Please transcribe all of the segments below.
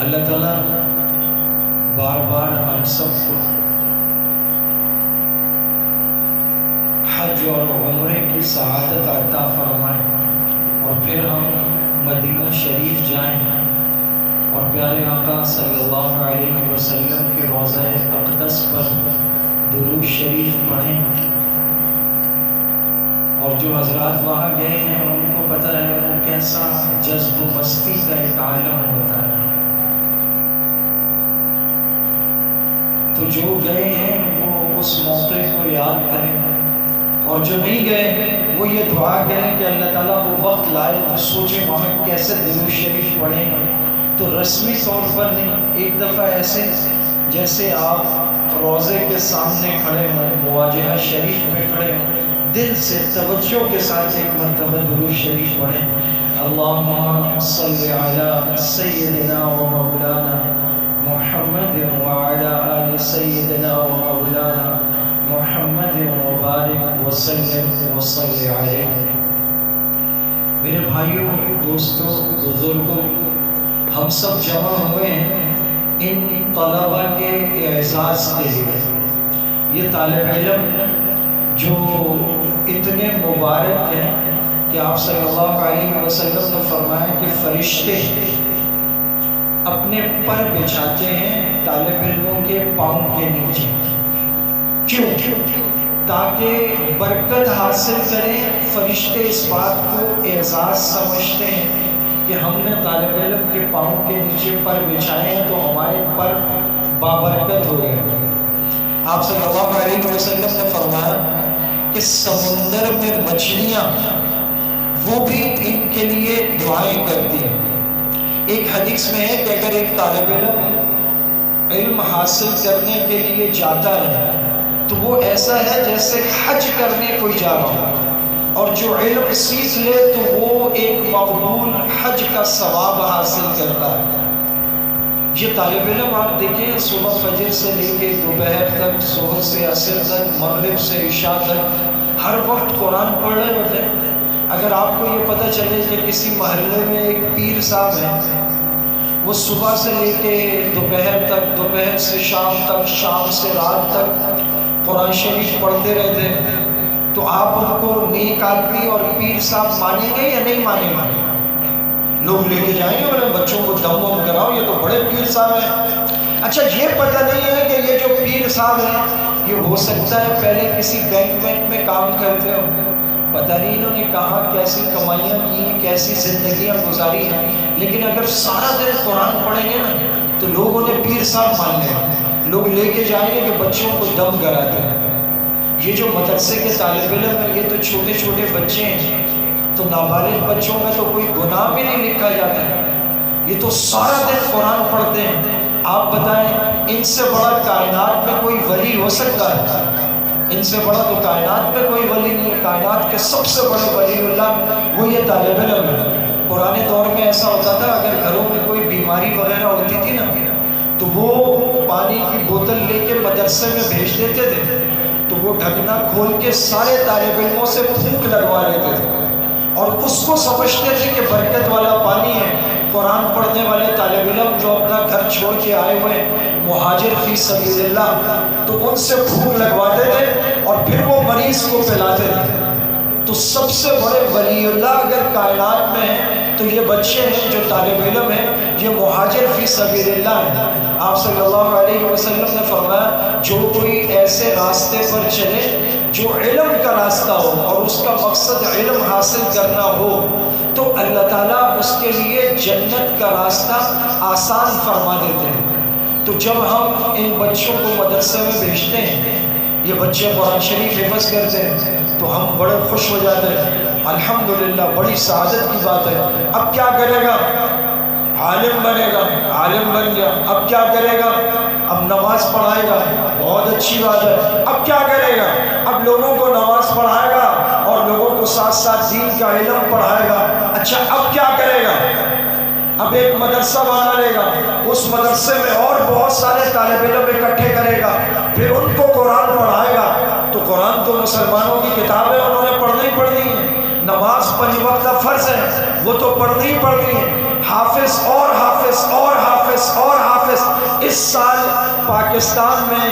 اللہ تعالیٰ بار بار ہم سب کو حج اور عمرے کی سعادت عطا فرمائے اور پھر ہم مدینہ شریف جائیں اور پیارے آقا صلی اللہ علیہ وسلم کے روضہ اقدس پر درود شریف پڑھیں۔ اور جو حضرات وہاں گئے ہیں ان کو پتہ ہے وہ کیسا جذب و مستی کا ایک عالم ہوتا ہے۔ تو جو گئے ہیں وہ اس موقع کو یاد کریں، اور جو نہیں گئے وہ یہ دعا کریں کہ اللہ تعالیٰ وہ وقت لائے تو سوچیں وہاں کیسے درود شریف پڑھیں گے۔ تو رسمی طور پر نہیں، ایک دفعہ ایسے جیسے آپ روضے کے سامنے کھڑے ہوں، مواجہہ شریف میں کھڑے ہوں، دل سے توجہ کے ساتھ ایک مرتبہ درود شریف پڑھیں۔ اللہم صلی علی سیدنا و مولانا محمد وعلی آل سیدنا و مولانا محمد مبارک وسلم وصلی علیہ۔ میرے بھائیوں، دوستوں، بزرگوں، ہم سب جمع ہوئے ہیں ان طلباء کے اعزاز کے لیے۔ یہ طالب علم جو اتنے مبارک ہیں کہ آپ صلی اللہ علیہ وسلم نے فرمایا کہ فرشتے اپنے پر بچھاتے ہیں طالب علموں کے پاؤں کے نیچے۔ کیوں؟ تاکہ برکت حاصل کریں۔ فرشتے اس بات کو اعزاز سمجھتے ہیں کہ ہم نے طالب علم کے پاؤں کے نیچے پر بچھائے ہیں تو ہمارے پر بابرکت ہو گئے۔ آپ صلی اللہ علیہ وسلم نے فرمایا کہ سمندر میں مچھلیاں وہ بھی ان کے لیے دعائیں کرتی ہیں۔ ایک حدیث میں ہے کہ اگر ایک طالب علم حاصل کرنے کے لیے جاتا ہے تو وہ ایسا ہے جیسے حج کرنے کوئی جا رہا ہو، اور جو علم سیکھ لے تو وہ ایک مقبول حج کا ثواب حاصل کرتا ہے۔ یہ طالب علم آپ دیکھیں صبح فجر سے لے کے دوپہر تک، ظہر سے عصر تک، مغرب سے عشاء تک ہر وقت قرآن پڑھ رہے ہوتے ہیں۔ اگر آپ کو یہ پتہ چلے کہ کسی محلے میں ایک پیر صاحب ہیں، وہ صبح سے لے کے دوپہر تک، دوپہر سے شام تک، شام سے رات تک قرآن شریف پڑھتے رہتے ہیں، تو آپ ان کو نیک آدمی اور پیر صاحب مانیں گے یا نہیں مانیں گے؟ لوگ لے کے جائیں گے اور بچوں کو دم وم کراؤ، یہ تو بڑے پیر صاحب ہیں۔ اچھا، یہ پتہ نہیں ہے کہ یہ جو پیر صاحب ہیں یہ ہو سکتا ہے پہلے کسی بینک میں کام کرتے ہو، پتہ نہیں انہوں نے کہاں کیسی کمائیاں کی ہیں، کیسی زندگیاں گزاری ہیں، لیکن اگر سارا دن قرآن پڑھیں گے نا تو لوگ انہیں پیر صاحب مان لیں، لوگ لے کے جائیں گے کہ بچوں کو دم کراتے ہیں۔ یہ جو مدرسے کے طالب علم ہیں یہ تو چھوٹے چھوٹے بچے ہیں، تو نابالغ بچوں میں تو کوئی گناہ بھی نہیں لکھا جاتا ہے، یہ تو سارا دن قرآن پڑھتے ہیں۔ آپ بتائیں ان سے بڑا کائنات میں کوئی ولی ہو سکتا ہے؟ ان سے بڑا تو کائنات میں کوئی ولی نہیں ہے۔ کائنات کے سب سے بڑے ولی اللہ وہ یہ طالب علم ہے۔ پرانے دور میں ایسا ہوتا تھا اگر گھروں میں کوئی بیماری وغیرہ ہوتی تھی نا تو وہ پانی کی بوتل لے کے مدرسے میں بھیج دیتے تھے، تو وہ ڈھکنا کھول کے سارے طالب علموں سے پھونک لگوا لیتے تھے اور اس کو سمجھتے تھے کہ برکت والا پانی ہے۔ قرآن پڑھنے والے طالب علم جو اپنا گھر چھوڑ کے آئے ہوئے مہاجر فی سبیل اللہ، تو ان سے پھونک لگواتے تھے اور پھر وہ مریض کو پلاتے تھے۔ تو سب سے بڑے ولی اللہ اگر کائنات میں ہیں تو یہ بچے ہیں جو طالب علم ہیں، یہ مہاجر فی سبیل اللہ ہیں۔ آپ صلی اللہ علیہ وسلم نے فرمایا جو کوئی ایسے راستے پر چلے جو علم کا راستہ ہو اور اس کا مقصد علم حاصل کرنا ہو تو اللہ تعالیٰ اس کے لیے جنت کا راستہ آسان فرما دیتے ہیں۔ تو جب ہم ان بچوں کو مدرسے میں بھیجتے ہیں، یہ بچے قرآن شریف حفظ کرتے ہیں تو ہم بڑے خوش ہو جاتے ہیں، الحمدللہ بڑی سعادت کی بات ہے۔ اب کیا کرے گا؟ عالم بنے گا، عالم بن گیا، اب کیا کرے گا؟ اب نماز پڑھائے گا، بہت اچھی بات ہے۔ اب کیا کرے گا؟ اب لوگوں کو نماز پڑھائے گا اور لوگوں کو ساتھ ساتھ دین کا علم پڑھائے گا۔ اچھا، اب کیا کرے گا؟ اب ایک مدرسہ بنا لے گا، اس مدرسے میں اور بہت سارے طالب علم اکٹھے کرے گا، پھر ان کو قرآن پڑھائے گا۔ تو قرآن تو مسلمانوں کی کتاب ہے، انہوں نے پڑھنی پڑھنی ہے۔ نماز 5 وقت کا فرض ہے، وہ تو پڑھنی ہی پڑھنی ہے۔ حافظ اور حافظ اور حافظ اس سال پاکستان میں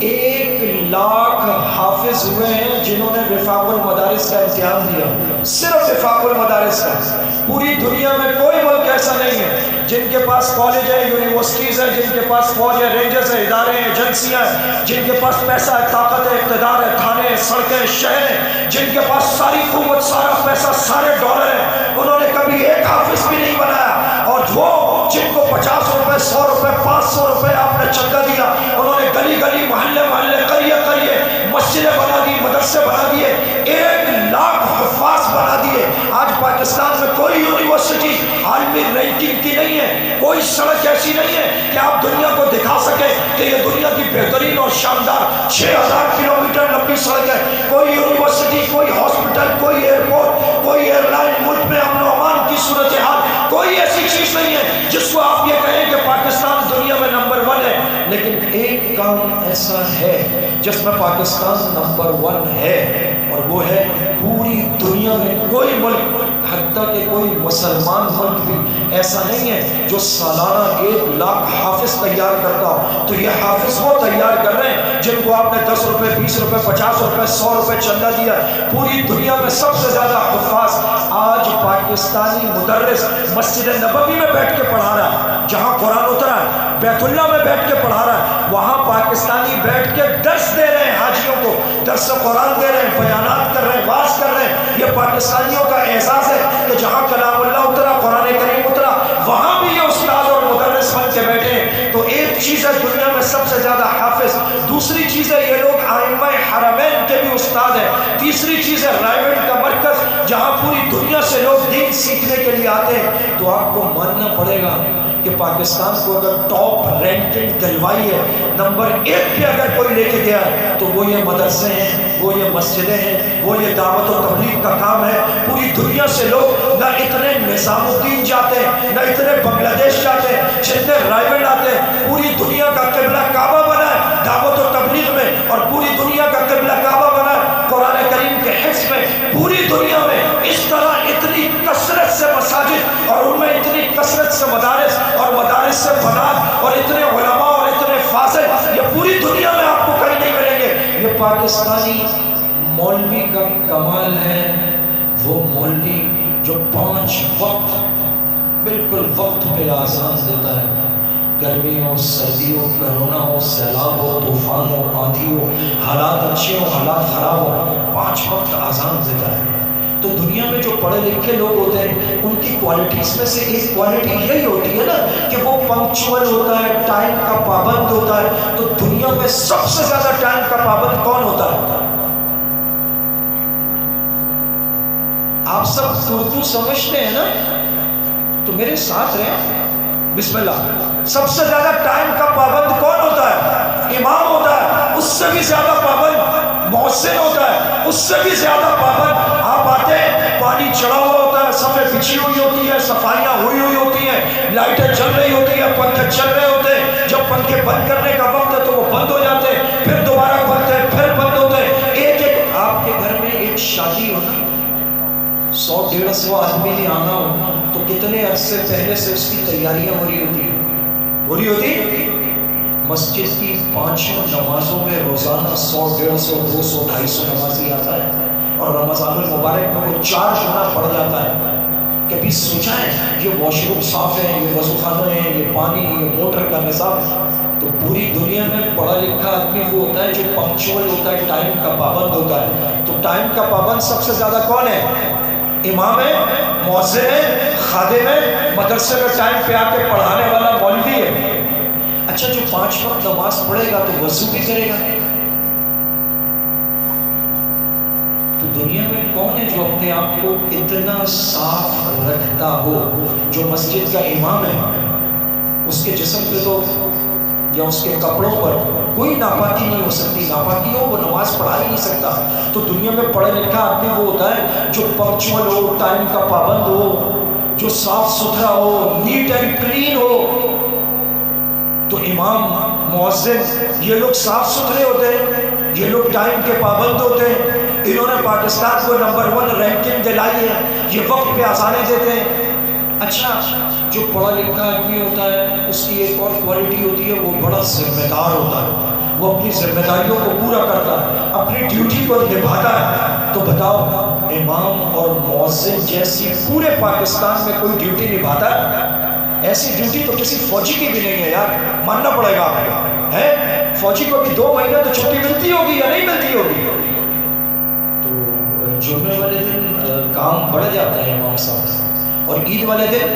1,00,000 حافظ ہوئے ہیں جنہوں نے وفاق المدارس کا امتحان دیا، صرف وفاق المدارس کا۔ پوری دنیا میں کوئی ملک ایسا نہیں ہے جن کے پاس کالج ہے، یونیورسٹیز ہیں، جن کے پاس فوج ہے، رینجرز ہے، ادارے ہیں، ایجنسیاں ہیں، جن کے پاس پیسہ ہے، طاقت ہے، اقتدار ہے، تھانے، سڑکیں، شہر ہیں، جن کے پاس ساری قوت، سارا پیسہ، سارے ڈالر ہیں، انہوں نے کبھی ایک حافظ بھی نہیں بنایا۔ اور وہ جن کو 50 روپے، 100 روپے، 500 روپے آپ نے چندہ دیا، انہوں نے گلی گلی، محلے محلے، قریے قریے مسجدیں بنا دی، مدرسے بنا دیے، 1,00,000 حفاظ بنا دیے۔ آج پاکستان میں کوئی یونیورسٹی عالمی رینکنگ کی نہیں ہے، کوئی سڑک ایسی نہیں ہے کہ آپ دنیا کو دکھا سکیں کہ یہ دنیا کی بہترین اور شاندار 6,000 کلومیٹر لمبی سڑک ہے۔ کوئی یونیورسٹی، کوئی ہاسپٹل، کوئی ایئرپورٹ، کوئی ایئر لائن، ملک میں امن و امان کی صورتحال، کوئی ایسی چیز نہیں ہے جس کو آپ یہ کہیں کہ پاکستان دنیا میں نمبر 1 ہے۔ لیکن ایک کام ایسا ہے جس میں پاکستان نمبر 1 ہے، اور وہ ہے پوری دنیا میں کوئی ملک، حتیٰ کہ کوئی مسلمان ملک بھی ایسا نہیں ہے جو سالانہ 1,00,000 حافظ تیار کرتا ہو۔ تو یہ حافظ وہ تیار کر رہے ہیں جن کو آپ نے 10 روپے، 20 روپے، 50 روپے، 100 روپے چندہ دیا۔ پوری دنیا میں سب سے زیادہ حفاظ آج پاکستانی مدرس مسجد نبوی میں بیٹھ کے پڑھا رہا ہے، جہاں قرآن اترا ہے، بیت اللہ میں بیٹھ کے پڑھا رہا ہے، وہاں پاکستانی بیٹھ کے درس دے رہے ہیں، حاجیوں کو درس قرآن دے رہے ہیں، بیانات کر رہے ہیں، واعظ کر رہے ہیں۔ یہ پاکستانیوں کا اعزاز ہے کہ جہاں کلام اللہ اترا، قرآن کریم اترا، وہاں بھی یہ استاد اور مدرس بن کے بیٹھے ہیں۔ تو ایک چیز ہے دنیا میں سب سے زیادہ حافظ، دوسری چیز ہے یہ لوگ ائمہ حرمین کے بھی استاد ہیں، تیسری چیز ہے رائیوڈ کا مرکز جہاں پوری دنیا سے لوگ دین سیکھنے کے لیے آتے ہیں۔ تو آپ کو ماننا پڑے گا کہ پاکستان کو اگر ٹاپ رینکنگ دلوائی ہے، نمبر 1 پہ اگر کوئی لے کے گیا ہے تو وہ یہ مدرسے ہیں، وہ یہ مسجدیں ہیں، وہ یہ دعوت و تبلیغ کا کام ہے۔ پوری دنیا سے لوگ نہ اتنے نظام الدین جاتے ہیں، نہ اتنے بنگلہ دیش جاتے ہیں جتنے رائیوڈ آتے ہیں۔ پوری دنیا کا قبلہ کعبہ بنا ہے دعوت و تبلیغ میں، اور پوری دنیا کا قبلہ کعبہ بنا ہے قرآن کریم کے حفظ میں۔ پوری دنیا میں اس طرح اتنی کثرت سے مساجد، اور ان میں اتنی کثرت سے مدارس، اور مدارس سے بنات، اور اتنے علماء اور اتنے فاضل، یہ پوری دنیا میں آپ کو کہیں نہیں ملیں گے۔ یہ پاکستانی مولوی کا کمال ہے، وہ مولوی جو 5 وقت بالکل وقت پہ آذان دیتا ہے، گرمی ہو، سردی ہو، کرونا ہو، سیلاب ہو، طوفان ہو، آندھی ہو، حالات اچھے ہو، حالات خراب ہو، 5 وقت آذان دیتا ہے۔ تو دنیا میں جو پڑھے لکھے لوگ ہوتے ہیں ان کی کوالٹیز میں سے ایک کوالٹی یہی ہوتی ہے نا کہ وہ پنکچوئل ہوتا ہے، ٹائم کا پابند ہوتا ہے۔ تو دنیا میں سب سے زیادہ ٹائم کا پابند کون ہوتا ہے؟ آپ سب اردو سمجھتے ہیں نا، تو میرے ساتھ رہیں، بسم اللہ۔ سب سے زیادہ ٹائم کا پابند کون ہوتا ہے؟ امام ہوتا ہے۔ اس سے بھی زیادہ پابند محسن ہوتا ہے، اس سے بھی زیادہ پابند۔ آپ آتے ہیں، پانی چڑھا ہوا ہوتا ہے، صفیں بچھی ہوئی ہوتی ہے، صفائیاں ہوئی ہوئی ہوتی ہیں، لائٹیں چل رہی ہوتی ہیں، پنکھے چل رہے ہوتے ہیں۔ جب پنکھے بند کرنے کا وقت ہے تو وہ بند ہو جاتے ہیں، پھر دوبارہ کھلتے ہیں، پھر بند ہوتے ہیں۔ ایک ایک آپ کے گھر میں ایک شادی ہو نا، 100-150 آدمی نے آنا ہو تو کتنے عرصے پہلے سے اس کی تیاریاں ہو رہی ہوتی؟ مسجد کی 5 نمازوں میں روزانہ 100-150 200 250 نمازی آتا ہے، اور رمضان المبارک میں وہ 4 گنا بڑھ جاتا ہے۔ کبھی سوچا ہے یہ واش روم صاف ہے، یہ وضو خانے ہیں، یہ پانی، یہ موٹر کا نظام؟ تو پوری دنیا میں پڑھا لکھا آدمی وہ ہوتا ہے جو پنکچوئل ہوتا ہے، ٹائم کا پابند ہوتا ہے۔ تو ٹائم کا پابند سب سے زیادہ کون ہے؟ امام ہے، مؤذن ہے، خادم ہے، مدرسے میں ٹائم پہ آ کے پڑھانے والا مولوی ہے۔ اچھا، جو 5 وقت نماز پڑھے گا تو وضو بھی کرے گا۔ تو دنیا میں کون ہے جو اپنے آپ کو اتنا صاف رکھتا ہو؟ جو مسجد کا امام ہے، اس کے جسم پہ تو یا اس کے کپڑوں پر کوئی ناپاکی نہیں ہو سکتی، ناپاکی ہو وہ نماز پڑھا ہی نہیں سکتا۔ تو دنیا میں پڑھا لکھا آدمی وہ ہوتا ہے جو پنکچوئل ہو، ٹائم کا پابند ہو، جو صاف ستھرا ہو، نیٹ اینڈ کلین ہو۔ تو امام، مؤذن، یہ لوگ صاف ستھرے ہوتے ہیں، یہ لوگ ٹائم کے پابند ہوتے ہیں۔ انہوں نے پاکستان کو نمبر 1 رینکنگ دلائی ہے، یہ وقت پہ آذانیں دیتے ہیں۔ اچھا، جو پڑھا لکھا آدمی ہوتا ہے اس کی ایک اور کوالٹی ہوتی ہے، وہ بڑا ذمہ دار ہوتا ہے، وہ اپنی ذمہ داریوں کو پورا کرتا ہے، اپنی ڈیوٹی کو نبھاتا ہے۔ تو بتاؤ امام اور مؤذن جیسی پورے پاکستان میں کوئی ڈیوٹی نبھاتا ہے؟ ایسی ڈیوٹی تو کسی فوجی کی بھی نہیں ہے یار، ماننا پڑے گا آپ کو ہے۔ فوجی کو بھی 2 مہینے تو چھٹی ملتی ہوگی یا نہیں ملتی ہوگی؟ تو جمعے والے دن کام بڑھ جاتا ہے امام صاحب کا، اور عید والے دن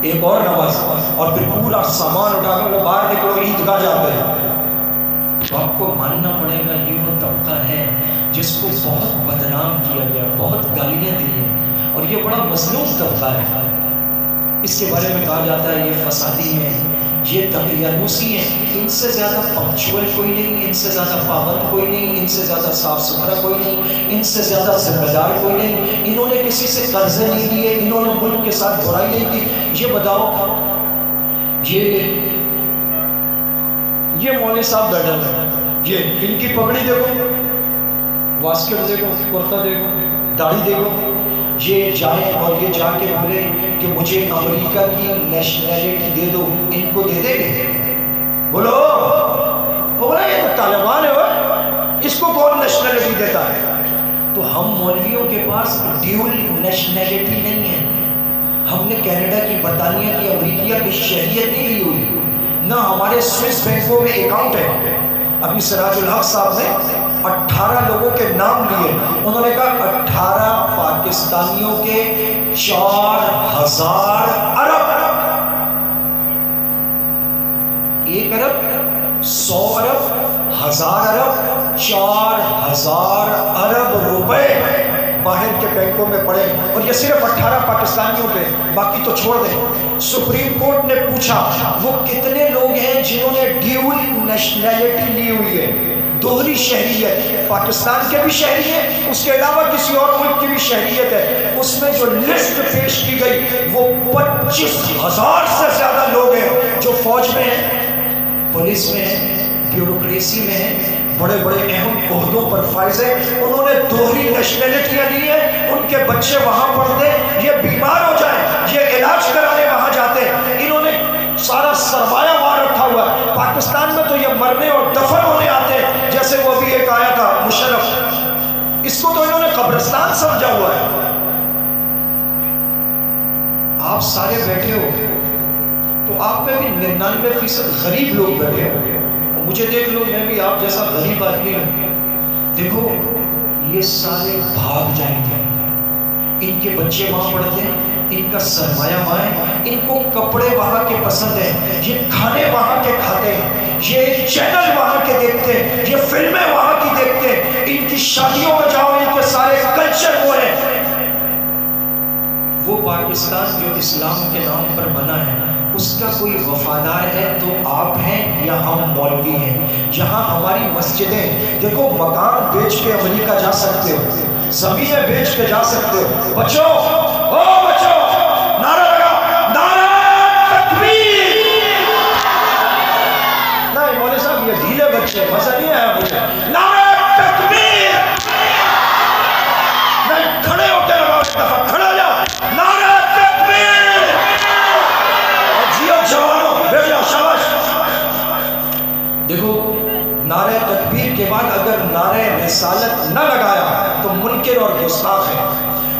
ایک اور نماز، اور پھر پورا سامان اٹھا کر باہر نکلو، عیدگاہ جاتے ہیں۔ تو آپ کو ماننا پڑے گا یہ وہ طبقہ ہے جس کو بہت بدنام کیا گیا، بہت گالیاں دی ہیں، اور یہ بڑا مظلوم طبقہ ہے۔ اس کے بارے میں کہا جاتا ہے یہ فسادی ہیں، یہ دقیانوسی ہیں، ان سے زیادہ پنکچوئل کوئی نہیں، ان سے زیادہ پابند کوئی نہیں، ان سے زیادہ صاف ستھرا کوئی نہیں، ان سے زیادہ ذمہ دار کوئی نہیں، انہوں نے کسی سے قرضے نہیں دیے، انہوں نے ملک کے ساتھ برائی نہیں کی۔ یہ بتاؤ، یہ مولوی صاحب بیٹھے ہیں، یہ ان کی پگڑی دیکھو، واسکٹ دیکھو، کرتا دیکھو، داڑھی دیکھو، یہ جائیں اور یہ جا کے بولے کہ مجھے امریکہ کی نیشنلٹی دے دو، ان کو دے دیں گے؟ بولو، وہ بولا یہ تو طالبان ہے، اس کو کون نیشنلٹی دیتا ہے؟ تو ہم مولویوں کے پاس ڈیول نیشنلٹی نہیں ہے، ہم نے کینیڈا کی، برطانیہ کی، امریکہ کی شہریت نہیں لی ہوئی، نہ ہمارے سوئس بینکوں میں اکاؤنٹ ہے۔ ابھی سراج الحق صاحب نے 18 لوگوں کے نام لیے، انہوں نے کہا 18 پاکستانیوں کے 4000 ارب، 1 ارب، 100 ارب، 1000 ارب، 4000 ارب روپے باہر کے بینکوں میں پڑے، اور یہ صرف 18 پاکستانیوں پہ، باقی تو چھوڑ دیں۔ سپریم کورٹ نے پوچھا وہ کتنے لوگ ہیں جنہوں نے ڈیول نیشنلٹی لی ہوئی ہے، دوہری شہریت، پاکستان کے بھی شہری ہیں، اس کے علاوہ کسی اور ملک کی بھی شہریت ہے۔ اس میں جو لسٹ پیش کی گئی وہ 25,000 سے زیادہ لوگ ہیں جو فوج میں ہیں، پولیس میں ہیں، بیوروکریسی میں ہیں، بڑے بڑے اہم عہدوں پر فائز ہیں، انہوں نے دوہری نیشنلٹیاں لی ہیں، ان کے بچے وہاں پڑھتے، یہ بیمار ہو جائیں یہ علاج کرانے وہاں جاتے، انہوں نے سارا سرمایہ وہاں رکھا ہوا ہے۔ پاکستان میں تو یہ مرنے اور دفن ہونے آتے ہیں، جیسے وہ ابھی ایک آیا تھا مشرف، اس کو تو انہوں نے قبرستان سمجھا ہوا ہے۔ آپ سارے بیٹھے ہو تو آپ میں بھی 99% غریب لوگ بیٹھے ہو، مجھے دیکھ لو، میں بھی آپ جیسا غریب آدمی ہوں۔ دیکھو یہ سارے بھاگ جائیں گے، ان کے بچے وہاں پڑھتے ہیں، ان کا سرمایہ وہاں ہے، ان کو کپڑے وہاں کے پسند ہیں، یہ کھانے وہاں کے کھاتے ہیں، یہ چینل وہاں کے دیکھتے ہیں، یہ فلمیں وہاں کی دیکھتے ہیں، ان کی شادیوں میں جاؤ، ان کے سارے کلچر وہ ہیں۔ وہ پاکستان جو اسلام کے نام پر بنا ہے، اس کا کوئی وفادار ہے تو آپ ہیں یا ہم مولوی ہیں؟ یہاں ہماری مسجدیں دیکھو، مکان بیچ کے امریکہ جا سکتے ہو، زمینیں بیچ کے جا سکتے ہو، بچو او بچو نعرہ لگا، نعرہ تکبیر۔ نہیں مولوی صاحب یہ ڈھیلے بچے، مزہ نہیں آیا مجھے، نعرہ تکبیر۔ نہیں کھڑے ہو کے لگاؤ، ایک دفعہ کھڑے ہو جاؤ، نعرہ تکبیر۔ جوانوں بیٹھ جاؤ، شاباش۔ دیکھو نعرہ تکبیر کے بعد اگر نعرہ رسالت نہ لگایا تو منکر اور گستاخ ہے۔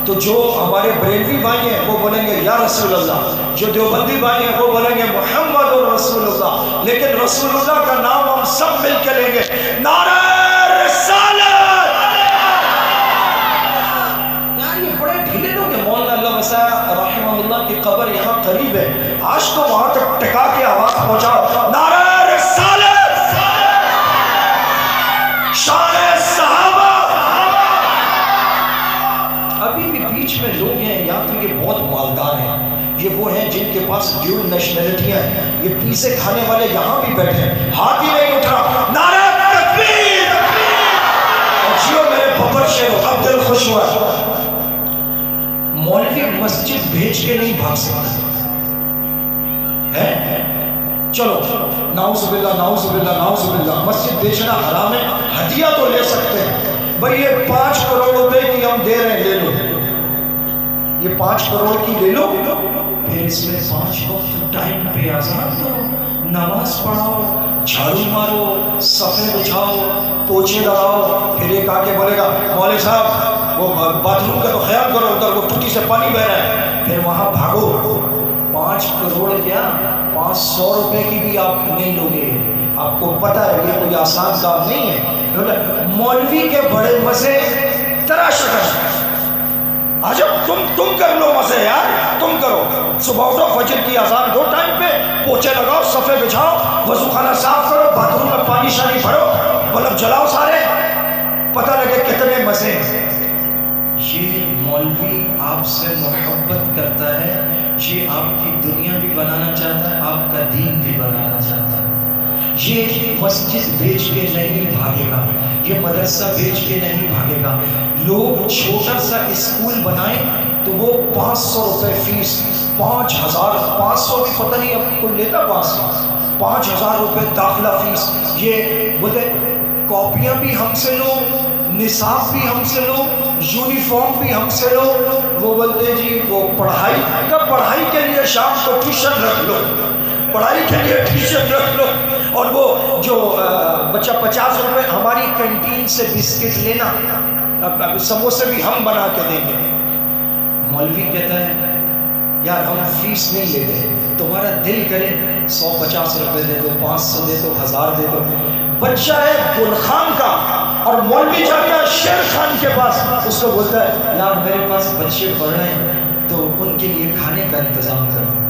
تو جو ہمارے بریلوی بھائی ہیں وہ بولیں گے یا رسول اللہ، جو دیوبندی بھائی ہیں وہ بولیں گے محمد رسول اللہ، لیکن رسول اللہ کا نام ہم سب مل کے لیں گے، نعرہ رسالت۔ یار یہ بڑے ڈھیلے لوگ ہیں۔ مولانا اللہ وسیع رحمہ اللہ کی قبر یہاں قریب ہے، آج تو وہاں تک ٹکا کے آواز پہنچاؤ، نعرہ رسالت، شان صحابہ۔ ابھی بھی بیچ میں لوگ ہیں، یا تو یہ بہت مالدار ہیں، یہ وہ ہیں جن کے پاس ڈیول نیشنلٹیاں ہیں، یہ پیزے کھانے والے یہاں بھی بیٹھے ہیں، ہاتھ ہی نہیں اٹھا، نعرہ تکبیر۔ اور جیو میرے ببر شیخ، اب دل خوش ہوا۔ مولوی مسجد بھیج کے نہیں بھاگ سکتا ہے، چلو نعوذ باللہ نعوذ باللہ نعوذ باللہ، مسجد بیچنا حرام ہے، ہدیہ تو لے سکتے ہیں، بھئی یہ 5 کروڑ روپے کی ہم دے رہے ہیں، لے لو، یہ 5 کروڑ کی لے لو، پھر اس میں 5 وقت ٹائم پہ اذان کرو، نماز پڑھاؤ، جھاڑو مارو، صفیں بچھاؤ، پوچھے لگاؤ. پھر ایک آگے بولے گا مولوی صاحب وہ باتھ روم کا تو خیال کرو، ادھر وہ ٹوٹی سے پانی بہ رہا ہے. پھر وہاں بھاگو. 5 کروڑ کیا 500 روپے کی بھی آپ نہیں لوگے. آپ کو پتہ ہے یہ کوئی آسان کام نہیں ہے. مولوی کے بڑے مزے تراشا آج تم کر لو مزے یار، تم کرو. صبح اٹھو، فجر کی اذان دو ٹائم پہ، پوچھے لگاؤ، صفے بچھاؤ، وضو خانہ صاف کرو، باتھ روم میں پانی شانی بھرو، بلب جلاؤ سارے، پتہ لگے کتنے مزے ہیں. یہ مولوی آپ سے محبت کرتا ہے، یہ آپ کی دنیا بھی بنانا چاہتا ہے، آپ کا دین بھی بنانا چاہتا ہے. یہ مسجد بیچ کے نہیں بھاگے گا، یہ مدرسہ بیچ کے نہیں بھاگے گا. لوگ چھوٹا سا اسکول بنائیں تو وہ 500 روپے فیس، 5000 500 بھی پتہ نہیں اب کوئی لیتا، 5000 روپے داخلہ فیس. یہ بولتے کاپیاں بھی ہم سے لو، نصاب بھی ہم سے لو، یونیفارم بھی ہم سے لو. وہ بولتے جی وہ پڑھائی کے لیے شام کو ٹیوشن رکھ لو، پڑھائی کے لیے ٹیوشن رکھ لو. اور وہ جو بچہ 50 روپے ہماری کینٹین سے بسکٹ لینا، سموسے بھی ہم بنا کے دیں گے. مولوی کہتا ہے یار ہم فیس نہیں لیتے، تمہارا دل کرے 150 روپے دے دو، 500 دے دو، 1000 دے دو. بچہ ہے گل خان کا اور مولوی جاتا ہے شیر خان کے پاس، اس کو بولتا ہے یار میرے پاس بچے پڑھ رہے ہیں تو ان کے لیے کھانے کا انتظام کر دو.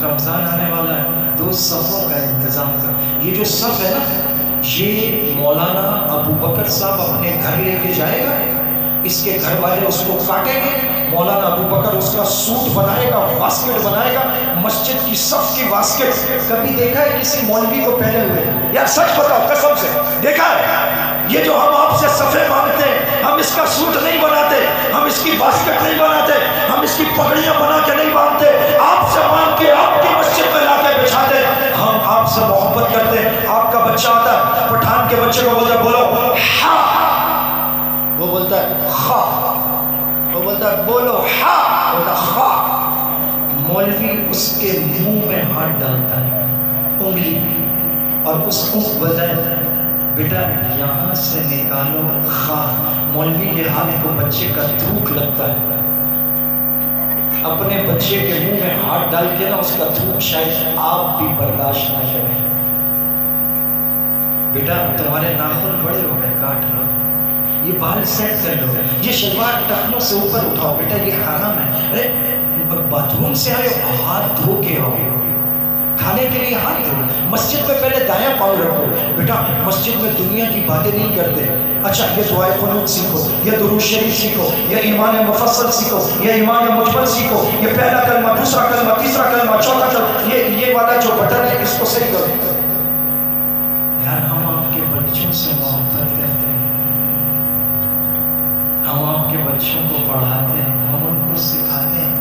رمضان آنے والا ہے، 2 صفوں کا انتظام کر. یہ جو صف ہے نا، یہ مولانا ابو بکر صاحب اپنے گھر لے کے جائے گا، اس کے گھر والے اس کو کاٹیں گے، مولانا ابو بکر اس کا سوٹ بنائے گا، واسکٹ بنائے گا، مسجد کی صف کی واسکٹ. کبھی دیکھا ہے کسی مولوی کو پہنے ہوئے؟ یار سچ بتاؤ قسم سے، دیکھا ہے؟ یہ جو ہم آپ سے صفے مانگتے ہیں، ہم اس کا سوٹ نہیں بناتے، ہم اس کی واسکٹ نہیں بناتے، ہم اس کی پگڑیاں بنا کے نہیں باندھتے، آپ سے مانگ کے آپ کی مسجد میں لا کے بچھاتے. ہم آپ سے محبت کرتے ہیں. آپ کا بچہ آتا ہے، پٹھان کے بچے کو بولتا ہے بولو ہا، وہ بولتا ہے خا، وہ بولتا ہے بولو ہا، بولتا ہے خا. مولوی اس کے منہ میں ہاتھ ڈالتا ہے انگلی، اور اس کو بولتا ہے بیٹا یہاں سے نکالو خا. مولوی کے ہاتھ کو بچے کا تھوک لگتا ہے. اپنے بچے کے منہ میں ہاتھ ڈال کے نا اس کا تھوک شاید آپ بھی برداشت نہ کریں. بیٹا تمہارے ناخن بڑے ہو گئے، کاٹ لو، یہ بال سیٹ کر لو، یہ شلوار ٹخنوں سے اوپر اٹھاؤ، بیٹا یہ حرام ہے. ارے باتھ روم سے آئے ہاتھ دھو کے آؤ، کھانے کے لیے ہاتھ دھو. مسجد میں پہلے دایاں پاؤں رکھو. بیٹا مسجد میں دنیا کی باتیں نہیں کرتے. اچھا یہ دعائے قنوت سیکھو، یہ درود شریف سیکھو، یہ ایمان مفصل سیکھو، یہ ایمان مجمل سیکھو، یہ پہلا کلمہ، دوسرا کلمہ، تیسرا کلمہ، چوتھا کلمہ، یہ والا جو بٹن ہے اس کو صحیح کرو. یار ہم آپ کے بچوں سے محبت کرتے ہیں، ہم آپ کے بچوں کو پڑھاتے ہیں، ہم ان کو سکھاتے ہیں.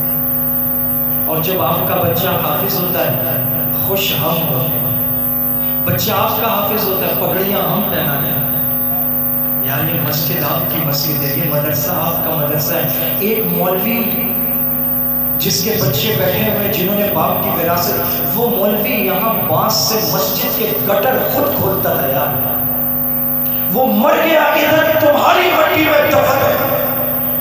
اور جب آپ کا بچہ حافظ ہوتا ہے خوش ہم ہوتے ہیں. بچہ آپ کا حافظ ہوتا ہے پگڑیاں ہم پہناتے ہیں. یار یہ مسجد آپ کی مسجد ہے، یہ مدرسہ آپ کا مدرسہ ہے. ایک مولوی جس کے بچے بیٹھے ہوئے جنہوں نے باپ کی وراثت، وہ مولوی یہاں بانس سے مسجد کے گٹر خود کھولتا تھا. یار وہ مر گیا، ادھر تمہاری مٹی میں دفن ہے.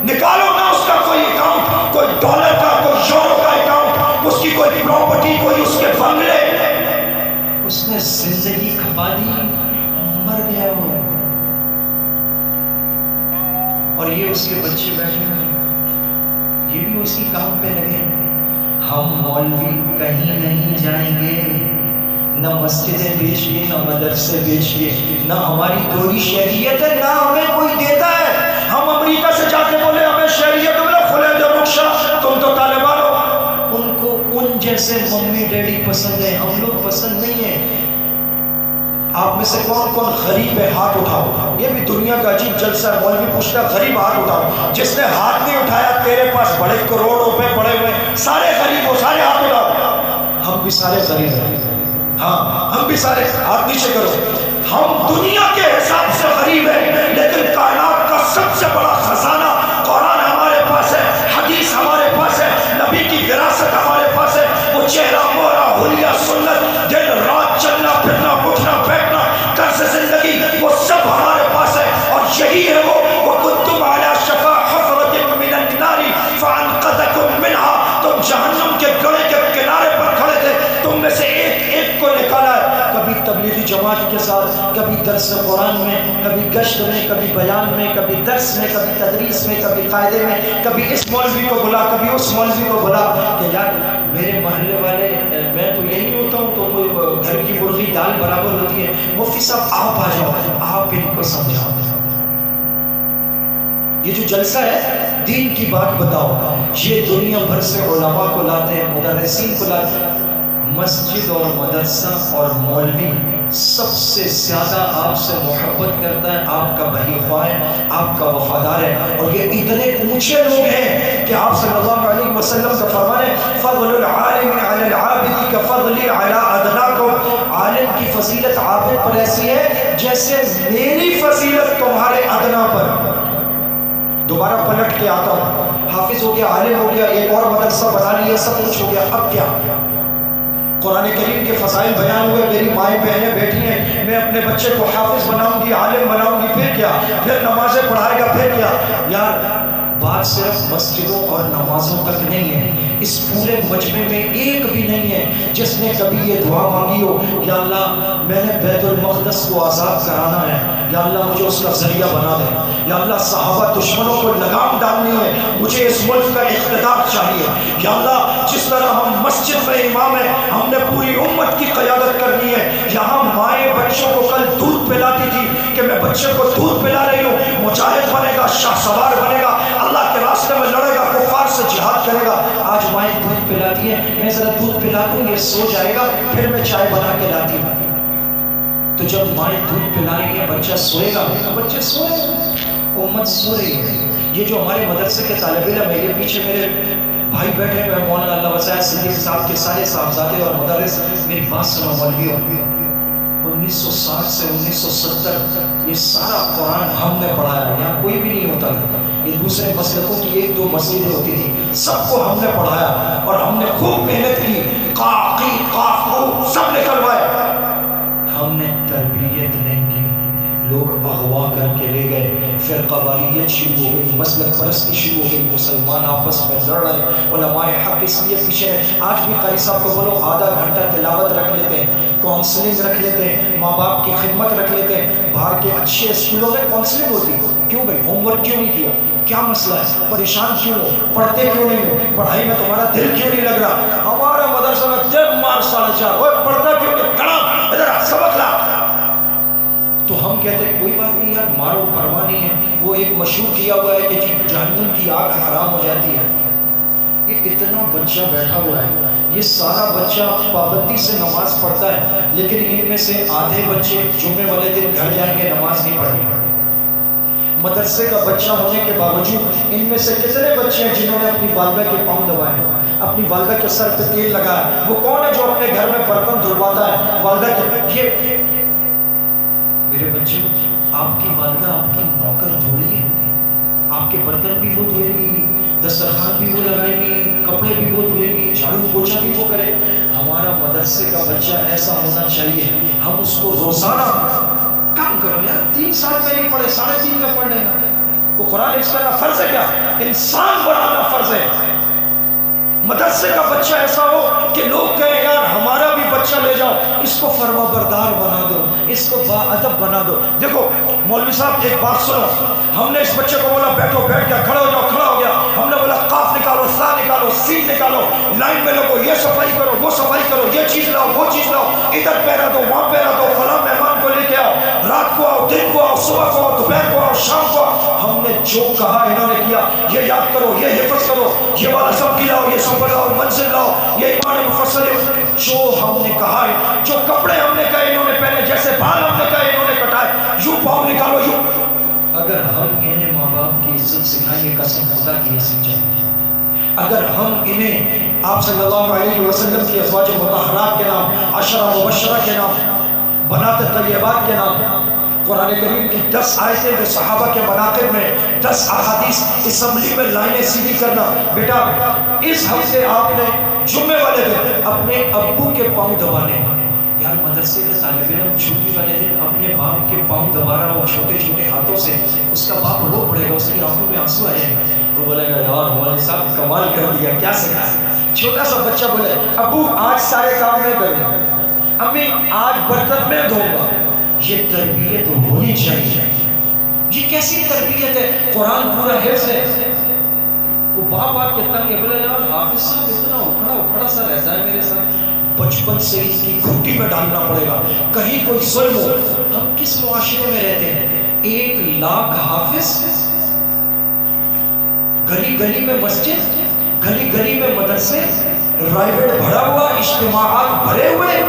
نکالو نا اس کا کوئی اکاؤنٹ، کوئی ڈالر کا، کوئی یورو کا اکاؤنٹ، اس کی کوئی پراپرٹی، کوئی اس کے بنگلے. اس نے زندگی کھپا دی، مر گیا وہ. اور یہ اس کے بچے بیٹھے ہوئے، یہ بھی اسی کام پہ لگے. ہم مولوی کہیں نہیں جائیں گے، نہ مسجدیں بیچ کے، نہ مدرسے بیچ کے، نہ ہماری دوری شہریت ہے، نہ ہمیں کوئی دیتا ہے. ہم امریکہ سے جا کے بولے ہمیں شہریت ملے، کھلے جو رخشا، تم تو طالبان ہو. ان کو ان جیسے ممی ڈیڈی پسند ہیں، ہم لوگ پسند نہیں ہیں. آپ میں سے کون کون غریب ہے ہاتھ اٹھاؤ. یہ بھی دنیا کا عجیب جلسہ ہے. مولوی پوچھتا غریب ہاتھ اٹھاؤ. جس نے ہاتھ نہیں اٹھایا تیرے پاس بڑے کروڑ روپے پڑے ہوئے، سارے غریب ہو، سارے ہاتھ اٹھاؤ. ہم بھی سارے غریب ہیں، ہاں ہم بھی سارے. ہاتھ نیچے کرو. ہم دنیا کے حساب سے غریب ہیں، لیکن کائنات کا سب سے بڑا خزانہ قرآن ہمارے پاس ہے، حدیث ہمارے پاس ہے. تبلیغی جماعت کے ساتھ، کبھی درس قرآن میں، کبھی گشت میں، کبھی بیان میں، کبھی درس میں، کبھی تدریس میں، کبھی قاعدے میں، کبھی اس مولوی کو بلا، کبھی اس مولوی کو بلا کہ یار میرے محلے والے، میں تو یہی ہوتا ہوں تو کوئی گھر کی مرغی دال برابر ہوتی ہے، مفتی صاحب آپ آ جاؤ، آپ ان کو سمجھاؤ، یہ جو جلسہ ہے دین کی بات بتاؤ، یہ دنیا بھر سے علماء کو لاتے ہیں، مدرسین کو لاتے ہیں، مسجد اور مدرسہ اور مولوی سب سے زیادہ آپ سے محبت کرتا ہے، آپ کا بھائی خواہ ہے، آپ کا وفادار ہے، اور یہ اتنے اونچے لوگ ہیں کہ آپ صلی اللہ علیہ وسلم کا فرمان ہے فضل العالم علی العابد کفضلی علی ادناکم، عالم کی فضیلت عابد پر ایسی ہے جیسے میری فضیلت تمہارے ادنا پر۔ دوبارہ پلٹ کے آتا ہوں، حافظ ہو گیا، عالم ہو گیا، ایک اور مدرسہ بنا لیا، سب کچھ ہو گیا، اب کیا؟ قرآن کریم کے فضائل بیان ہوئے، میری مائیں بہنیں بیٹھی ہیں، میں اپنے بچے کو حافظ بناؤں گی، عالم بناؤں گی، پھر کیا؟ پھر نمازیں پڑھائے گا، پھر کیا؟ یار بات صرف مسجدوں اور نمازوں تک نہیں ہے، اس پورے مجمع میں ایک بھی نہیں ہے جس نے کبھی یہ دعا مانگی ہو یا اللہ میں نے بیت المقدس کو آزاد کرانا ہے، یا اللہ مجھے اس کا ذریعہ بنا دے، یا اللہ صحابہ دشمنوں کو لگام ڈالنی ہے، مجھے اس ملک کا اقتدار چاہیے، یا اللہ جس طرح ہم مسجد میں امام ہیں ہم نے پوری امت کی قیادت کرنی ہے، یہاں مائیں بچوں کو کل دودھ پلاتی تھی کہ میں بچے کو دودھ پلا رہی ہوں، مجاہد بنے گا، شاہ سوار بنے گا، اللہ کے راستے میں لڑے گا، کفار سے جہاد کرے گا، آج مائیں دودھ پلاتی ہیں، میں ذرا دودھ پلا دوں یہ سو جائے گا، پھر میں چائے بنا کے لاتی ہوں، تو جب مائیں دودھ پلا رہی ہیں بچہ سوئے گا، بچے سوئے گا، امت سو رہی ہے۔ یہ جو ہمارے مدرسے کے طالب علم ہے، یہ پیچھے میرے بھائی بیٹھے ہوئے، مولانا اللہ وسعت صدیق صاحب کے سارے صاحبزادے اور مدرس، میری بات سنو مولویوں، 1960 سے 1970 یہ سارا قرآن ہم نے پڑھایا، یہاں کوئی بھی نہیں ہوتا تھا، یہ دوسرے مسلکوں کی ایک دو مسجدیں ہوتی تھی، سب کو ہم نے پڑھایا اور ہم نے خوب محنت کی، قاف قی قاف قو سب نکلوائے، ہم نے تربیت نہیں کی، لوگ اغوا کر کے لے گئے، فرقہ واریت شروع ہو گئی، مسلک پرستی شروع ہو گئی، مسلمان آپس میں لڑ رہے، علماء حق اس لیے پیچھے ہیں، آج بھی قاری صاحب کو بولو آدھا گھنٹہ تلاوت رکھ لیتے ہیں، کونسلنگ رکھ لیتے ہیں، ماں باپ کی خدمت رکھ لیتے ہیں، باہر کے اچھے اسکولوں میں کونسلنگ ہوتی، کیوں بھائی ہوم ورک کیوں نہیں کیا، کیا مسئلہ ہے، پریشان کیوں ہو، پڑھتے کیوں نہیں ہو، پڑھائی میں تمہارا دل کیوں نہیں لگ رہا، ہمارا مدرسہ میں جب مار 4:30 اوے پڑھتا کیوں نہیں، کھڑا ادھر سبق لا، تو ہم کہتے ہیں کوئی بات نہیں یار مارو پرواہ نہیں ہے، وہ ایک مشہور کیا ہوا ہے کہ جہنم کی آگ حرام ہو جاتی ہے، یہ اتنا بچہ بیٹھا ہوا ہے، یہ سارا بچہ پابندی سے نماز پڑھتا ہے، لیکن ان میں سے آدھے بچے جمعے والے دن گھر جائیں گے نماز نہیں پڑھیں گے، مدرسے کا بچہ ہونے کے باوجود ان میں سے کتنے بچے ہیں جنہوں نے اپنی والدہ کے پاؤں دبائے، اپنی والدہ کے سر پہ تیل لگایا، وہ کون ہے جو اپنے گھر میں برتن دھلواتا ہے والدہ کے، یہ میرے بچے آپ کی والدہ آپ کی نوکر تھوڑی ہے، آپ کے برتن بھی وہ دھوئے گی، دسترخوان بھی وہ لگائے گی، کپڑے بھی وہ دھوئے گی، جھاڑو پوچھا بھی وہ کرے، ہمارا مدرسے کا بچہ ایسا ہونا چاہیے، ہم اس کو روزانہ کام کرو یار، 3 سال میں نہیں پڑھے 3.5 میں پڑھ لیں گا، وہ قرآن حفظ کرنا فرض ہے کیا؟ انسان بنانا فرض ہے، مدرسے کا بچہ ایسا ہو کہ لوگ کہیں یار ہمارا بھی بچہ لے جاؤ، اس کو فرما بردار بنا دو، اس کو با ادب بنا دو۔ دیکھو مولوی صاحب ایک بات سنو، ہم نے اس بچے کو بولا بیٹھو، بیٹھ گیا، کھڑا ہو جاؤ، کھڑا ہو گیا، ہم نے بولا قاف نکالو، سا نکالو، سین نکالو، لائن میں لوگو، یہ صفائی کرو، وہ صفائی کرو، یہ چیز لاؤ، وہ چیز لاؤ، ادھر پیرا دو، وہاں پیرا دو، فلاں مہمان کو لے کے آؤ، رات کو آؤ، دن کو آؤ، صبح کو آؤ، دوپہر کو آؤ، شام کو آؤ، ہم نے جو کہا انہوں نے کیا، یہ یاد کرو، یہ حفظ کرو، یہ والا سب کی لاؤ، یہ سب لاؤ، منزل لاؤ، یہ ایمان مفصل، جو ہم نے کہا ہے، جو کپڑے ہم نے کہے انہوں نے پہنے، جیسے بال ہم نے کہے انہوں نے کٹائے، یوں پاؤں نکالو یوں۔ اگر ہم انہیں ماں باپ کی عزت سکھائیں گے، قسم خدا کی یہ سچائی ہے، اگر ہم انہیں آپ صلی اللہ علیہ وسلم کی ازواج مطہرات کے نام، عشرہ مبشرہ کے نام، بنات طیبات کے نام، قرآن کریم کی 10 آیتیں جو صحابہ کے مناقب میں، 10 احادیث، اسمبلی میں لائنیں سیدھی کرنا، بیٹا اس ہفتے آپ نے جمعے والے دن اپنے ابو کے پاؤں دبانے، یار مدرسے کا طالب علم چھٹی والے دن اپنے باپ کے پاؤں دبا رہا ہو چھوٹے چھوٹے ہاتھوں سے، اس کا باپ رو پڑے گا، اس کی آنکھوں میں آنسو آ جائے گا، وہ بولے گا یار مولوی صاحب کمال کر دیا، کیا سکھایا۔ چھوٹا سا بچہ بولے ابو آج سارے کام میں کروں گا، امی آج برتن میں دھوں گا، یہ تربیت ہونی چاہیے۔ یہ کیسی تربیت ہے؟ قرآن پورا حفظ ہے، وہ باپ آپ کے تنگ ہے، بولے یار حافظ صاحب اتنا اکھڑا سا رہتا ہے میرے ساتھ، بچپن سے اس کی گھٹی میں ڈالنا پڑے گا، کہیں کوئی ظلم ہو۔ ہم کس معاشرے میں رہتے ہیں؟ 1,00,000 حافظ، گلی گلی میں مسجد، گلی گلی میں مدرسے، رائیویٹ بھرا ہوا، اجتماعات بھرے ہوئے،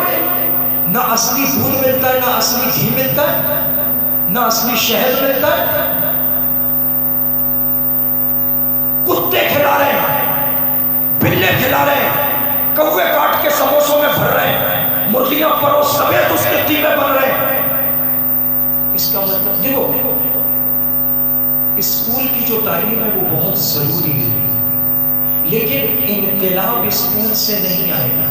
نہ اصلی دودھ ملتا ہے، نہ اصلی گھی ملتا ہے، نہ اصلی شہد ملتا ہے، کتے کھلا رہے ہیں، بلے کھلا رہے ہیں، کوے کاٹ کے سموسوں میں بھر رہے ہیں، مرغیاں پرو سمیت اس کے قیمے بن رہے ہیں۔ اس کا مطلب دیکھو، اسکول کی جو تعلیم ہے وہ بہت ضروری ہے، لیکن انقلاب اسکول سے نہیں آئے گا،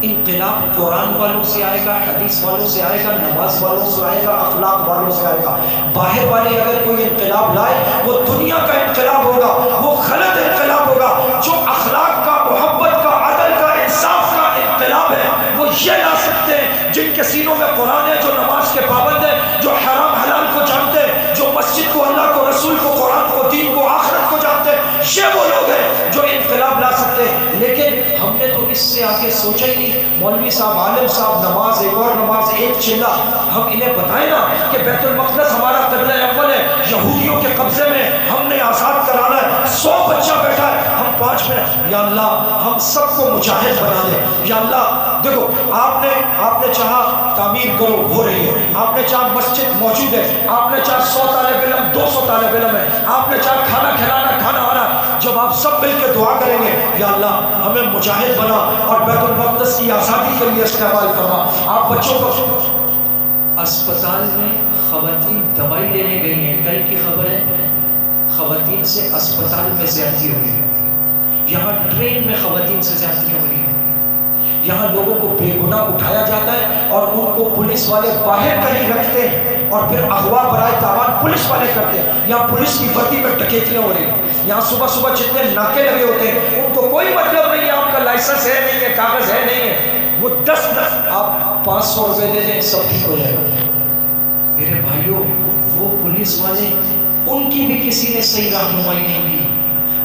انقلاب قرآن والوں سے آئے گا، حدیث والوں سے آئے گا، نماز والوں سے آئے گا، اخلاق والوں سے آئے گا۔ باہر والے اگر کوئی انقلاب لائے وہ دنیا کا انقلاب ہوگا، وہ غلط انقلاب ہوگا۔ جو اخلاق کا، محبت کا، عدل کا، انصاف کا انقلاب ہے وہ یہ لا سکتے ہیں جن کے سینوں میں قرآن ہے، جو نماز کے پابند ہے، جو حرام حلال کو جانتے ہیں، جو مسجد کو، اللہ کو، رسول کو، قرآن کو، دین کو، آخرت کو جانتے ہیں۔ یہ وہ لوگ ہیں جو انقلاب لا سکتے ہیں۔ لیکن ہم نے تو اس سے آگے سوچا ہی نہیں۔ مولوی صاحب، عالم صاحب، نماز ایک اور نماز ایک چلا، ہم انہیں بتائیں نا کہ بیت المقدس ہمارا قبلہ اول ہے، یہودیوں کے قبضے میں، ہم نے آزاد کرانا ہے، 100 بچہ بیٹھا ہے، ہم 5 منٹ، یا اللہ ہم سب کو مجاہد بنا دے، یا اللہ دیکھو آپ نے چاہا تعمیر کرو، ہو رہی ہے، آپ نے چاہا مسجد موجود ہے، آپ نے چاہا 100 طالب علم، 200 طالب علم ہے، آپ نے چاہا کھانا کھلانا، کھانا آنا، جب آپ سب مل کے دعا کریں گے یا اللہ ہمیں مجاہد بنا اور بیت المقدس کی آزادی کے لیے استعمال فرما۔ آپ بچوں کو اسپتال میں خواتین دوائی لینے گئی ہیں، کل کی خبر ہے، خواتین سے اسپتال میں زیادتی ہو رہی ہے، یہاں ٹرین میں خواتین سے زیادتی ہو رہی ہے، یہاں لوگوں کو بے گناہ اٹھایا جاتا ہے اور ان کو پولیس والے باہر کہیں رکھتے ہیں اور پھر اغوا برائے تاوان پولیس والے کرتے ہیں۔ یہاں پولیس کی وردی میں ڈکیتیاں ہو رہی ہیں، یہاں صبح صبح جتنے ناکے لگے ہوتے ہیں ان کو کوئی مطلب نہیں ہے آپ کا لائسنس ہے نہیں ہے، کاغذ ہے نہیں ہے، وہ 10 آپ 500 روپے دے دیں سب ٹھیک ہو جائے گا۔ میرے بھائیوں، وہ پولیس والے، ان کی بھی کسی نے صحیح رہنمائی نہیں کی۔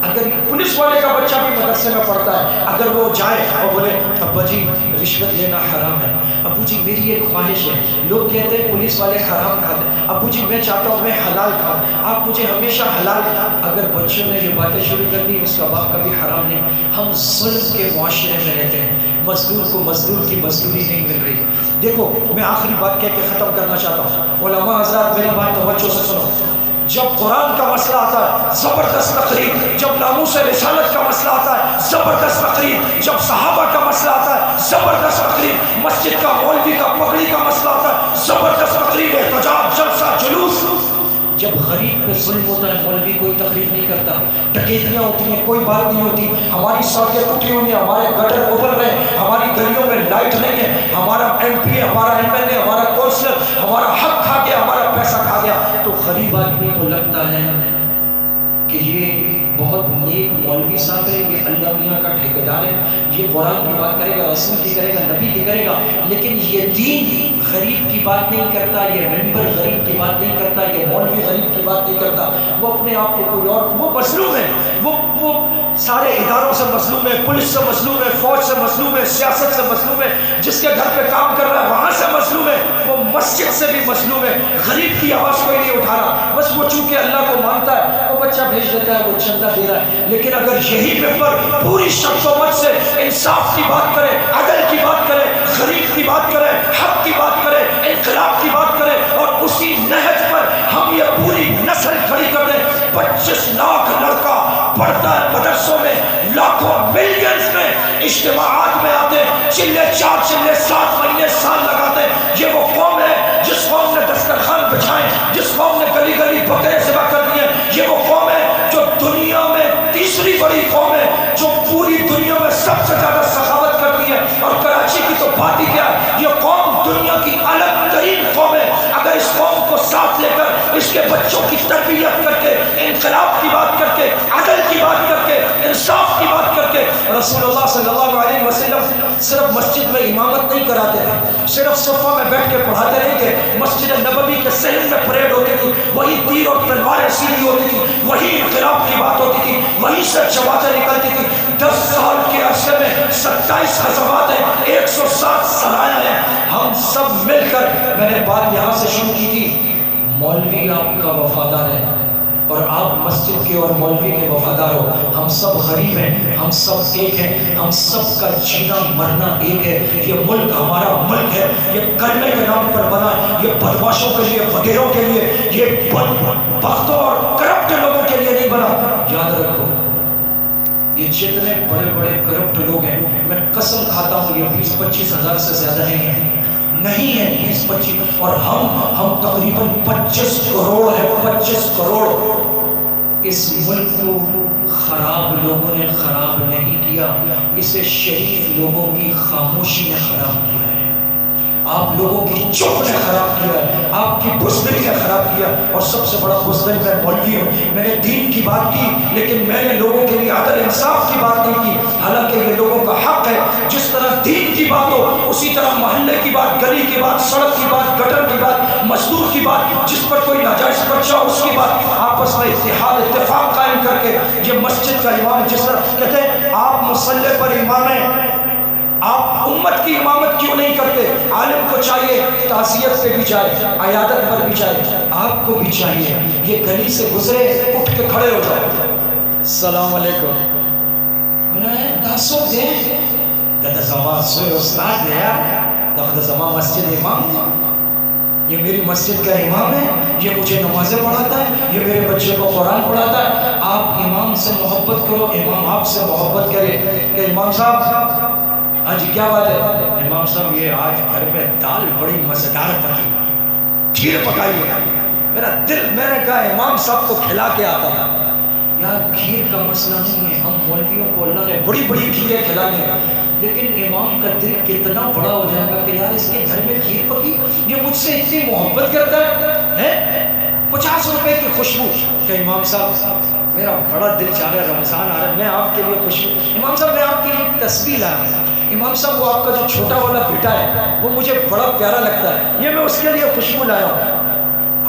اگر پولیس والے کا بچہ بھی مدرسے میں پڑھتا ہے، اگر وہ جائے اور بولے ابا جی رشوت لینا حرام ہے، ابو جی میری ایک خواہش ہے، لوگ کہتے ہیں پولیس والے حرام کھاتے ہیں، ابو جی میں چاہتا ہوں میں حلال کھاؤں، آپ مجھے ہمیشہ حلال کھاؤ۔ اگر بچوں نے یہ باتیں شروع کر دی، اس کا باپ کبھی حرام نہیں۔ ہم ظلم کے معاشرے میں رہتے ہیں، مزدور کو مزدور کی مزدوری نہیں مل رہی۔ دیکھو میں آخری بات کہہ کے ختم کرنا چاہتا ہوں، علماء حضرات میری بات توجہ سے سنو۔ جب قرآن کا مسئلہ آتا ہے زبردست تقریر، جب ناموس رسالت کا مسئلہ آتا ہے زبردست تقریر، جب صحابہ کا مسئلہ آتا ہے زبردست تقریر، مسجد کا، مولوی کا، پگڑی کا مسئلہ آتا ہے زبردست تقریر، احتجاج، جلسہ، جلوس۔ جب غریب پہ ظلم ہوتا ہے مولوی کوئی تقریر نہیں کرتا، ڈکیتیاں ہوتی ہیں کوئی بات نہیں ہوتی، ہماری سڑکیں ٹوٹی ہوئی ہیں، ہمارے گٹر ابل رہے ہیں، ہماری گلیوں میں لائٹ نہیں ہے، ہمارا ایم پی، ہمارا ایم ایل اے، ہمارا کونسلر ہمارا حق کھا گیا، ہمارا پیسہ کھا گیا، تو غریب آدمی کو لگتا ہے کہ یہ بہت نیک مولوی صاحب ہے، یہ اللہ میاں کا ٹھیکیدار ہے، یہ قرآن کی بات کرے گا، رسول کی کرے گا، نبی کی کرے گا، لیکن یہ دین غریب کی بات نہیں کرتا، یہ ممبر غریب کی بات نہیں کرتا، یہ مولوی غریب کی بات نہیں کرتا، وہ اپنے آپ کو کوئی اور، وہ مظلوم ہے، وہ سارے اداروں سے مظلوم ہے، پولیس سے مظلوم ہے، فوج سے مظلوم ہے، سیاست سے مظلوم ہے، جس کے گھر پہ کام کر رہا ہے وہاں سے مظلوم ہے، وہ مسجد سے بھی مظلوم ہے، غریب کی آواز کوئی نہیں اٹھا رہا، بس وہ چونکہ اللہ کو مانتا ہے وہ بچہ بھیج دیتا ہے، وہ چندہ دے رہا ہے۔ لیکن اگر یہی ممبر پوری شخص و مت سے انصاف کی بات کرے، عدل کی بات کرے، غریب کی بات کرے، حق کی بات کرے، انقلاب کی بات کرے، اور اسی نہج پر ہم یہ پوری نسل کھڑی کر دیں، 25 لاکھ لڑکا پڑھتا ہے مدرسوں میں، لاکھوں ملینز میں اجتماعات میں آتے، چلے 4 چلے 7 مہینے سال لگاتے، یہ وہ قوم ہے جس قوم نے دسترخوان بچھائے، جس قوم نے گلی گلی بکرے ذبح کر دیے، یہ وہ قوم ہے جو دنیا میں تیسری بڑی قوم ہے، جو پوری دنیا میں سب سے زیادہ سخاوت کرتی ہے، اور کراچی کی تو بات ہی کیا ہے، یہ قوم دنیا کی الگ ترین قوم ہے۔ اگر اس قوم کو ساتھ لے کر اس کے بچوں کی تربیت کر کے، انقلاب کی بات کر کے، عدل کی بات کر کے، انصاف کی بات کر کے. رسول اللہ صلی اللہ علیہ وسلم صرف مسجد میں امامت نہیں کراتے تھے، صرف صفہ میں بیٹھ کے پڑھاتے نہیں تھے. مسجد نبوی کے صحن میں پریڈ ہوتی تھی، وہی تیر اور تلواریں سیدھی ہوتی تھی، وہی انقلاب کی بات ہوتی تھی، وہی سے جماعتیں نکلتی تھی. 10 سال کے عرصے میں 27 غزوات ہیں، 107 سرایاں ہیں. ہم سب مل کر، میں نے بات یہاں سے شروع کی تھی، مولوی آپ کا وفادار ہے اور آپ مسجد کے اور مولوی کے وفادار ہو. ہم سب غریب ہیں، ہم سب ایک ہیں، ہم سب کا جینا مرنا ایک ہے. یہ ملک ہمارا ملک ہے، یہ کلمے کے نام پر بنا ہے، یہ بدماشوں کے لیے، وغیروں کے لیے، یہ بختوں اور کرپٹ لوگوں کے لیے نہیں بنا. یاد رکھو، یہ جتنے بڑے بڑے کرپٹ لوگ ہیں، میں قسم کھاتا ہوں یہ 20-25 ہزار سے زیادہ نہیں ہے 20-25. اور ہم تقریباً 25 کروڑ ہیں، 25 کروڑ. اس ملک کو خراب لوگوں نے خراب نہیں کیا، اسے شریف لوگوں کی خاموشی نے خراب کیا ہے. آپ لوگوں کی چپ نے خراب کیا ہے، آپ کی بزدلی نے خراب کیا. اور سب سے بڑا بزدل میں مولوی ہوں. میں نے دین کی بات کی، لیکن میں نے لوگوں کے لیے عدل انصاف کی بات نہیں کی. حالانکہ یہ لوگوں کا حق ہے، جس طرح دین کی بات ہو اسی طرح محلے کی بات، گلی کی بات، سڑک کی بات، گٹر کی بات، مزدور کی بات، جس پر کوئی ناجائز پرچہ اس کی بات، آپس میں اتفاق قائم کر کے. یہ مسجد کا امام جس طرح کہتے ہیں آپ مصلی پر امام ہیں، آپ امت کی امامت کیوں نہیں کرتے؟ عالم کو چاہیے تعزیت پہ بھی جائے، عیادت پر بھی جائے. آپ کو بھی چاہیے یہ گلی سے گزرے اٹھ کے کھڑے ہو جاؤ، السلام علیکم. دادا زمان سوئے استاد ہے، دادا زمان مسجد امام ہے، یہ میری مسجد کا امام ہے، یہ مجھے نمازیں پڑھاتا ہے، یہ میرے بچے کو قرآن پڑھاتا ہے. آپ امام سے محبت کرو، امام آپ سے محبت کرے. کہ امام صاحب ہاں جی کیا بات ہے؟ امام صاحب یہ آج گھر میں دال بڑی مزیدار پکی، کھیر پکائی ہے. میرا دل، میں نے کہا امام صاحب کو کھلا کے آتا ہوں. یار کھیر کا مسئلہ نہیں ہے، ہم مولویوں کو اللہ نے بڑی بڑی کھیریں کھلانی ہیں، لیکن امام کا دل کتنا بڑا ہو جائے گا کہ یار اس کے گھر میں کھیر پکی، یہ مجھ سے اتنی محبت کرتا ہے. 50 روپے کی خوشبو. کہ امام صاحب میرا بڑا دل چاہ رہا ہے، رمضان آ رہا ہے، میں آپ کے لیے خوشبو، امام صاحب میں آپ کے لیے تسبیح لایا. امام صاحب وہ آپ کا جو چھوٹا والا بیٹا ہے وہ مجھے بڑا پیارا لگتا ہے، یہ میں اس کے لیے خوشبو لایا ہوں.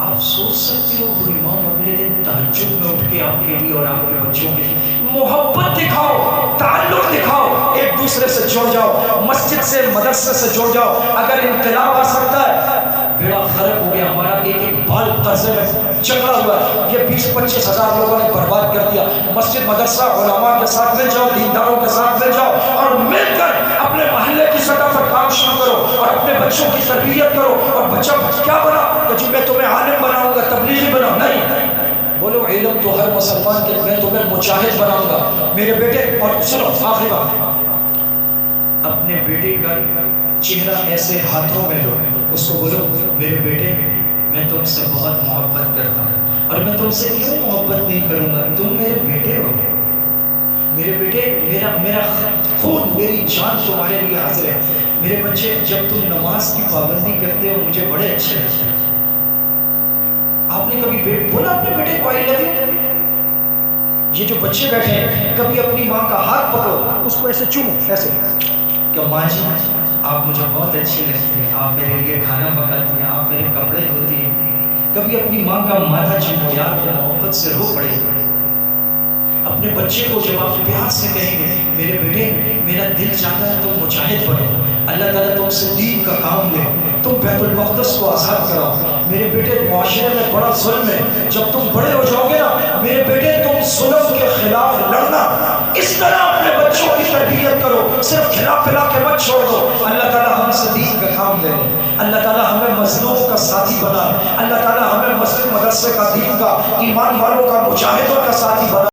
آپ سوچ سکتے ہو وہ امام اگلے دن تہجد میں اٹھ کے آپ کے لیے اور آپ کے بچوں کے لیے محبت دکھاؤ، تعلق دکھاؤ، ایک دوسرے سے جڑ جاؤ، مسجد سے مدرسے سے جڑ جاؤ. اگر انقلاب آ سکتا ہے، بیڑا غرق ہو گیا ہمارا. ایک بال قرضے میں چکرا ہوا ہے، یہ 20-25 ہزار لوگوں نے برباد کر دیا. مسجد مدرسہ علماء کے ساتھ مل جاؤ، دینداروں کے ساتھ مل جاؤ اور مل کر اپنے محلے کی سطح پر کام شروع کرو اور اپنے بچوں کی تربیت کرو. اور بچہ کیا بنا کہ جی میں تمہیں عالم بناؤں گا، تبلیغی بناؤں، نہیں. بولو علم تو ہر مسلمان کے، میں تمہیں مجاہد بناؤں گا میرے بیٹے. اور سنو آخری بات، اپنے بیٹے کا چہرہ ایسے ہاتھوں میں لو، اس کو بولو میرے بیٹے میں تم سے بہت محبت کرتا ہوں، اور میں تم سے کیوں محبت نہیں کروں گا، تم میرے بیٹے ہو، میرے بیٹے، میرا خون میری جان تمہارے لیے حاضر ہے. میرے بچے جب تم نماز کی پابندی کرتے ہو مجھے بڑے اچھے لگتے ہیں. آپ نے کبھی بولا اپنے بیٹے کو آئی لو یو؟ یہ جو بچے بیٹھے ہیں کبھی اپنی ماں کا ہاتھ پکڑو، اس کو ایسے چومو، ایسے کہ ماں جی آپ مجھے بہت اچھی لگتی ہیں، آپ میرے لیے کھانا پکاتی ہیں، آپ میرے کپڑے دھوتی ہیں. کبھی اپنی ماں کا ماتھا چومو، یار تو محبت سے رو پڑے. اپنے بچے کو جب آپ پیار سے کہیں گے میرے بیٹے میرا دل چاہتا ہے تم مجاہد بنو، اللہ تعالیٰ تم سے دین کا کام لے، تم بیت المقدس کو آزاد کراؤ. میرے بیٹے معاشرے میں بڑا ظلم ہے، جب تم بڑے ہو جاؤ گے نا میرے بیٹے تم ظلم کے خلاف لڑنا. اس طرح اپنے بچوں کی تربیت کرو، صرف کھلا پلا کے مت چھوڑ دو. اللہ تعالیٰ ہم سے دین کا کام لے، اللہ تعالیٰ ہمیں مظلوموں کا ساتھی بنائے، اللہ تعالیٰ ہمیں مسجد مدرسے کا، دین کا، ایمان والوں کا، مجاہدوں کا ساتھی بنائے.